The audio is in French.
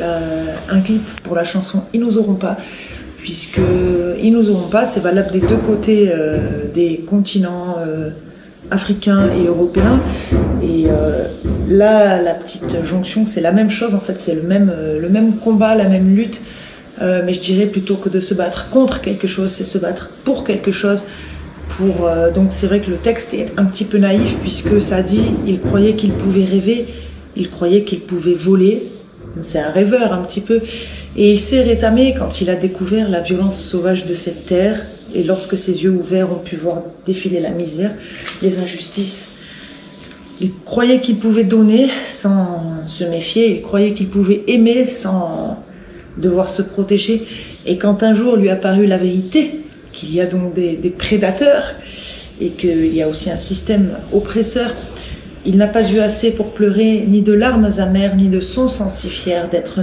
un clip pour la chanson « Ils nous auront pas », puisque « Ils nous auront pas », c'est valable des deux côtés des continents africain et européen. Et là, la petite jonction, c'est la même chose en fait, c'est le même combat, la même lutte. Mais je dirais plutôt que de se battre contre quelque chose, c'est se battre pour quelque chose. Donc c'est vrai que le texte est un petit peu naïf puisque ça dit il croyait qu'il pouvait rêver, il croyait qu'il pouvait voler. C'est un rêveur un petit peu. Et il s'est rétamé quand il a découvert la violence sauvage de cette terre. Et lorsque ses yeux ouverts ont pu voir défiler la misère, les injustices. Il croyait qu'il pouvait donner sans se méfier. Il croyait qu'il pouvait aimer sans devoir se protéger. Et quand un jour lui apparut la vérité, qu'il y a donc des prédateurs et qu'il y a aussi un système oppresseur, il n'a pas eu assez pour pleurer ni de larmes amères, ni de son sang si fier d'être